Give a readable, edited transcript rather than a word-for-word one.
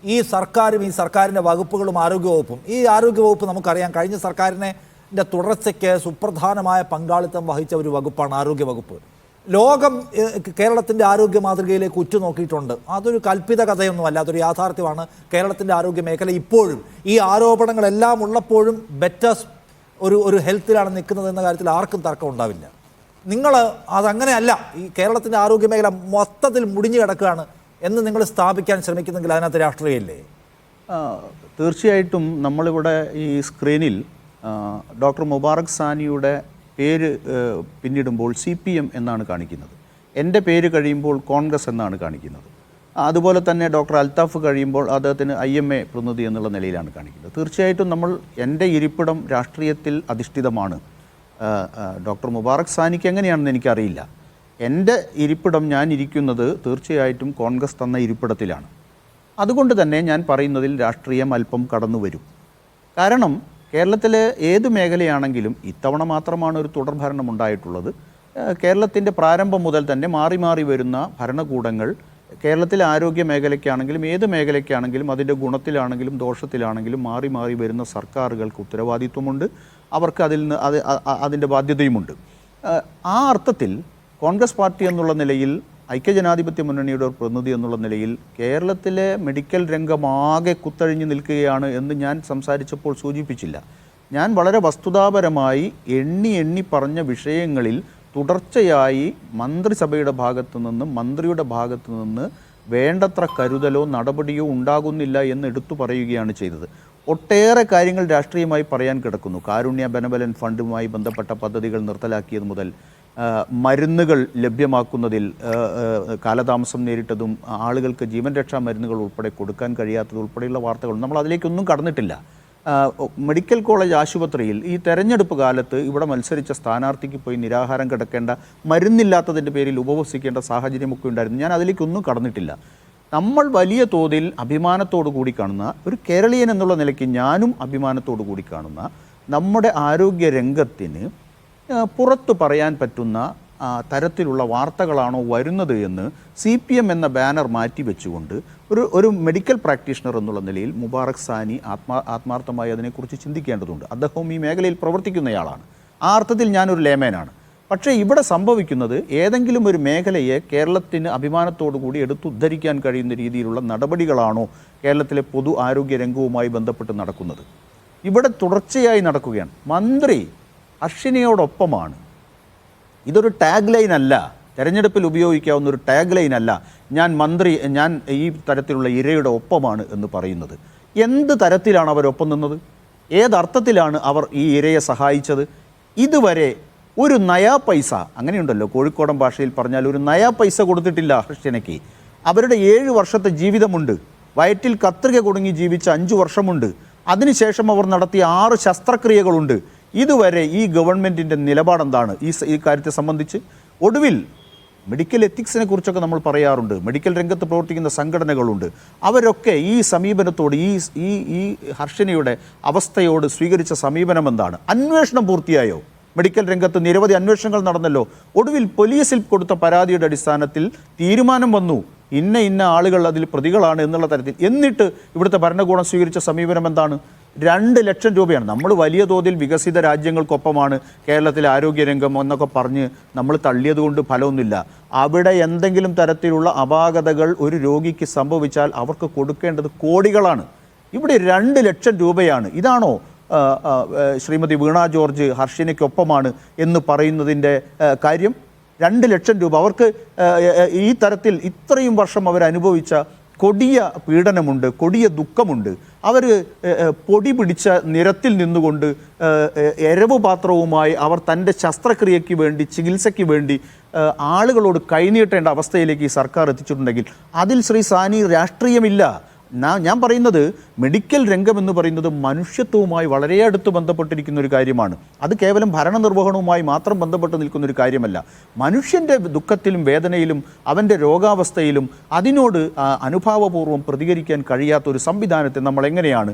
ഈ സർക്കാരും ഈ സർക്കാരിൻ്റെ വകുപ്പുകളും ആരോഗ്യവകുപ്പും. ഈ ആരോഗ്യവകുപ്പ് നമുക്കറിയാം, കഴിഞ്ഞ സർക്കാരിനെ തുടർച്ചയ്ക്ക് സുപ്രധാനമായ പങ്കാളിത്തം വഹിച്ച ഒരു വകുപ്പാണ് ആരോഗ്യവകുപ്പ്. ലോകം കേരളത്തിൻ്റെ ആരോഗ്യ മാതൃകയിലേക്ക് ഉറ്റുനോക്കിയിട്ടുണ്ട്. അതൊരു കൽപ്പിത കഥയൊന്നുമല്ല, അതൊരു യാഥാർത്ഥ്യമാണ്. കേരളത്തിൻ്റെ ആരോഗ്യ മേഖല ഇപ്പോഴും ഈ ആരോപണങ്ങളെല്ലാം ഉള്ളപ്പോഴും ബെറ്റർ ഒരു ഹെൽത്തിലാണ് നിൽക്കുന്നത് എന്ന കാര്യത്തിൽ ആർക്കും തർക്കം ഉണ്ടാവില്ല. നിങ്ങൾ അതങ്ങനെയല്ല, ഈ കേരളത്തിൻ്റെ ആരോഗ്യ മേഖല മൊത്തത്തിൽ മുടിഞ്ഞു കിടക്കുകയാണ് എന്ന് നിങ്ങൾ സ്ഥാപിക്കാൻ ശ്രമിക്കുന്നെങ്കിൽ അതിനകത്ത് രാഷ്ട്രീയമില്ലേ? തീർച്ചയായിട്ടും നമ്മളിവിടെ ഈ സ്ക്രീനിൽ ഡോക്ടർ മുബാറക് സാനിയുടെ പേര് പിന്നിടുമ്പോൾ CPM എന്നാണ് കാണിക്കുന്നത്. എൻ്റെ പേര് കഴിയുമ്പോൾ കോൺഗ്രസ് എന്നാണ് കാണിക്കുന്നത്. അതുപോലെ തന്നെ ഡോക്ടർ അൽത്താഫ് കഴിയുമ്പോൾ അദ്ദേഹത്തിന് IMA പ്രതിനിധി എന്നുള്ള നിലയിലാണ് കാണിക്കുന്നത്. തീർച്ചയായിട്ടും എൻ്റെ ഇരിപ്പിടം രാഷ്ട്രീയത്തിൽ അധിഷ്ഠിതമാണ്. ഡോക്ടർ മുബാറക് സാനിക്ക് എങ്ങനെയാണെന്ന് എനിക്കറിയില്ല. എൻ്റെ ഇരിപ്പിടം, ഞാൻ ഇരിക്കുന്നത് തീർച്ചയായിട്ടും കോൺഗ്രസ് തന്ന ഇരിപ്പിടത്തിലാണ്. അതുകൊണ്ട് തന്നെ ഞാൻ പറയുന്നതിൽ രാഷ്ട്രീയം അല്പം കടന്നു വരും. കാരണം കേരളത്തിലെ ഏത് മേഖലയാണെങ്കിലും ഇത്തവണ മാത്രമാണ് ഒരു തുടർഭരണം ഉണ്ടായിട്ടുള്ളത്. കേരളത്തിൻ്റെ പ്രാരംഭം മുതൽ തന്നെ മാറി മാറി വരുന്ന ഭരണകൂടങ്ങൾ കേരളത്തിലെ ആരോഗ്യ മേഖലയ്ക്കാണെങ്കിലും ഏത് മേഖലയ്ക്കാണെങ്കിലും അതിൻ്റെ ഗുണത്തിലാണെങ്കിലും ദോഷത്തിലാണെങ്കിലും മാറി മാറി വരുന്ന സർക്കാരുകൾക്ക് ഉത്തരവാദിത്വമുണ്ട്, അവർക്ക് അതിൻ്റെ ബാധ്യതയുമുണ്ട്. ആ അർത്ഥത്തിൽ കോൺഗ്രസ് പാർട്ടി എന്നുള്ള നിലയിൽ, ഐക്യജനാധിപത്യ മുന്നണിയുടെ ഒരു പ്രതിനിധി എന്നുള്ള നിലയിൽ കേരളത്തിലെ മെഡിക്കൽ രംഗമാകെ കുത്തഴിഞ്ഞു നിൽക്കുകയാണ് എന്ന് ഞാൻ സംസാരിച്ചപ്പോൾ സൂചിപ്പിച്ചില്ല. ഞാൻ വളരെ വസ്തുതാപരമായി എണ്ണി പറഞ്ഞ വിഷയങ്ങളിൽ തുടർച്ചയായി മന്ത്രിസഭയുടെ ഭാഗത്തു നിന്നും മന്ത്രിയുടെ ഭാഗത്തു നിന്ന് വേണ്ടത്ര കരുതലോ നടപടിയോ ഉണ്ടാകുന്നില്ല എന്ന് എടുത്തു പറയുകയാണ് ചെയ്തത്. ഒട്ടേറെ കാര്യങ്ങൾ രാഷ്ട്രീയമായി പറയാൻ കിടക്കുന്നു. കാരുണ്യ ബെനവലൻ ഫണ്ടുമായി ബന്ധപ്പെട്ട പദ്ധതികൾ നിർത്തലാക്കിയത് മുതൽ മരുന്നുകൾ ലഭ്യമാക്കുന്നതിൽ കാലതാമസം നേരിട്ടതും ആളുകൾക്ക് ജീവൻ രക്ഷാ മരുന്നുകൾ ഉൾപ്പെടെ കൊടുക്കാൻ കഴിയാത്തത് ഉൾപ്പെടെയുള്ള വാർത്തകൾ നമ്മൾ അതിലേക്കൊന്നും കടന്നിട്ടില്ല. മെഡിക്കൽ കോളേജ് ആശുപത്രിയിൽ ഈ തെരഞ്ഞെടുപ്പ് കാലത്ത് ഇവിടെ മത്സരിച്ച സ്ഥാനാർത്ഥിക്ക് പോയി നിരാഹാരം കിടക്കേണ്ട, മരുന്നില്ലാത്തതിൻ്റെ പേരിൽ ഉപവസിക്കേണ്ട സാഹചര്യമൊക്കെ ഉണ്ടായിരുന്നു. ഞാൻ അതിലേക്കൊന്നും കടന്നിട്ടില്ല. നമ്മൾ വലിയ തോതിൽ അഭിമാനത്തോടു കൂടി കാണുന്ന ഒരു കേരളീയൻ എന്നുള്ള നിലയ്ക്ക് ഞാനും അഭിമാനത്തോടു കൂടി കാണുന്ന നമ്മുടെ ആരോഗ്യ രംഗത്തിന് പുറത്തു പറയാൻ പറ്റുന്ന തരത്തിലുള്ള വാർത്തകളാണോ വരുന്നത് എന്ന് CPM എന്ന ബാനർ മാറ്റി വെച്ചുകൊണ്ട് ഒരു മെഡിക്കൽ പ്രാക്ടീഷണർ എന്നുള്ള നിലയിൽ മുബാറക് സാനി ആത്മാർത്ഥമായി അതിനെക്കുറിച്ച് ചിന്തിക്കേണ്ടതുണ്ട്. അദ്ദേഹം ഈ മേഖലയിൽ പ്രവർത്തിക്കുന്നയാളാണ്. ആ അർത്ഥത്തിൽ ഞാനൊരു ലേമേനാണ്. പക്ഷേ ഇവിടെ സംഭവിക്കുന്നത് ഏതെങ്കിലും ഒരു മേഖലയെ കേരളത്തിന് അഭിമാനത്തോടു കൂടി എടുത്തുദ്ധരിക്കാൻ കഴിയുന്ന രീതിയിലുള്ള നടപടികളാണോ കേരളത്തിലെ പൊതു ആരോഗ്യ രംഗവുമായി ബന്ധപ്പെട്ട് നടക്കുന്നത്? ഇവിടെ തുടർച്ചയായി നടക്കുകയാണ്. മന്ത്രി അർഷിനിയോടൊപ്പമാണ്. ഇതൊരു ടാഗ് ലൈൻ അല്ല, തെരഞ്ഞെടുപ്പിൽ ഉപയോഗിക്കാവുന്ന ഒരു ടാഗ് ലൈൻ അല്ല. ഞാൻ ഈ തരത്തിലുള്ള ഇരയുടെ ഒപ്പമാണ് എന്ന് പറയുന്നത്. എന്ത് തരത്തിലാണ് അവരൊപ്പം നിന്നത്? ഏതർത്ഥത്തിലാണ് അവർ ഈ ഇരയെ സഹായിച്ചത്? ഇതുവരെ ഒരു നയാ പൈസ, അങ്ങനെയുണ്ടല്ലോ കോഴിക്കോടൻ ഭാഷയിൽ പറഞ്ഞാൽ, ഒരു നയാ പൈസ കൊടുത്തിട്ടില്ല ഹർഷനയ്ക്ക്. അവരുടെ 7 വർഷത്തെ ജീവിതമുണ്ട്. വയറ്റിൽ കത്രിക കുടുങ്ങി ജീവിച്ച 5 വർഷമുണ്ട്. അതിനുശേഷം അവർ നടത്തിയ 6 ശസ്ത്രക്രിയകളുണ്ട്. ഇതുവരെ ഈ ഗവൺമെൻറ്റിൻ്റെ നിലപാടെന്താണ് ഈ കാര്യത്തെ സംബന്ധിച്ച്? ഒടുവിൽ മെഡിക്കൽ എത്തിക്സിനെ കുറിച്ചൊക്കെ നമ്മൾ പറയാറുണ്ട്. മെഡിക്കൽ രംഗത്ത് പ്രവർത്തിക്കുന്ന സംഘടനകളുണ്ട്. അവരൊക്കെ ഈ സമീപനത്തോട്, ഈ ഹർഷനയുടെ അവസ്ഥയോട് സ്വീകരിച്ച സമീപനം എന്താണ്? അന്വേഷണം പൂർത്തിയായോ? മെഡിക്കൽ രംഗത്ത് നിരവധി അന്വേഷണങ്ങൾ നടന്നല്ലോ. ഒടുവിൽ പോലീസിൽ കൊടുത്ത പരാതിയുടെ അടിസ്ഥാനത്തിൽ തീരുമാനം വന്നു, ഇന്ന ആളുകൾ അതിൽ പ്രതികളാണ് എന്നുള്ള തരത്തിൽ. എന്നിട്ട് ഇവിടുത്തെ ഭരണകൂടം സ്വീകരിച്ച സമീപനം എന്താണ്? 2 ലക്ഷം രൂപയാണ്. നമ്മൾ വലിയ തോതിൽ വികസിത രാജ്യങ്ങൾക്കൊപ്പമാണ് കേരളത്തിലെ ആരോഗ്യരംഗം എന്നൊക്കെ പറഞ്ഞ് നമ്മൾ തള്ളിയത് കൊണ്ട് ഫലമൊന്നുമില്ല. അവിടെ എന്തെങ്കിലും തരത്തിലുള്ള അപാകതകൾ ഒരു രോഗിക്ക് സംഭവിച്ചാൽ അവർക്ക് കൊടുക്കേണ്ടത് കോടികളാണ്. ഇവിടെ 2 ലക്ഷം രൂപയാണ്. ഇതാണോ ശ്രീമതി വീണ ജോർജ് ഹർഷിനയ്ക്കൊപ്പമാണ് എന്ന് പറയുന്നതിൻ്റെ കാര്യം? 2 ലക്ഷം രൂപ അവർക്ക് ഈ തരത്തിൽ ഇത്രയും വർഷം അവരനുഭവിച്ച കൊടിയ പീഡനമുണ്ട്, കൊടിയ ദുഃഖമുണ്ട്. അവർ പൊടി പിടിച്ച നിരത്തിൽ നിന്നുകൊണ്ട് എരവ് പാത്രവുമായി അവർ തൻ്റെ ശസ്ത്രക്രിയയ്ക്ക് വേണ്ടി, ചികിത്സയ്ക്ക് വേണ്ടി ആളുകളോട് കൈനീട്ടേണ്ട അവസ്ഥയിലേക്ക് ഈ സർക്കാർ എത്തിച്ചിട്ടുണ്ടെങ്കിൽ അതിൽ ശ്രീ സാനി രാഷ്ട്രീയമില്ല. ഞാൻ പറയുന്നത് മെഡിക്കൽ രംഗം എന്ന് പറയുന്നത് മനുഷ്യത്വവുമായി വളരെ അടുത്ത് ബന്ധപ്പെട്ടിരിക്കുന്ന ഒരു കാര്യമാണ്. അത് കേവലം ഭരണനിർവഹണവുമായി മാത്രം ബന്ധപ്പെട്ട് നിൽക്കുന്നൊരു കാര്യമല്ല. മനുഷ്യൻ്റെ ദുഃഖത്തിലും വേദനയിലും അവൻ്റെ രോഗാവസ്ഥയിലും അതിനോട് അനുഭാവപൂർവ്വം പ്രതികരിക്കാൻ കഴിയാത്ത ഒരു സംവിധാനത്തെ നമ്മൾ എങ്ങനെയാണ്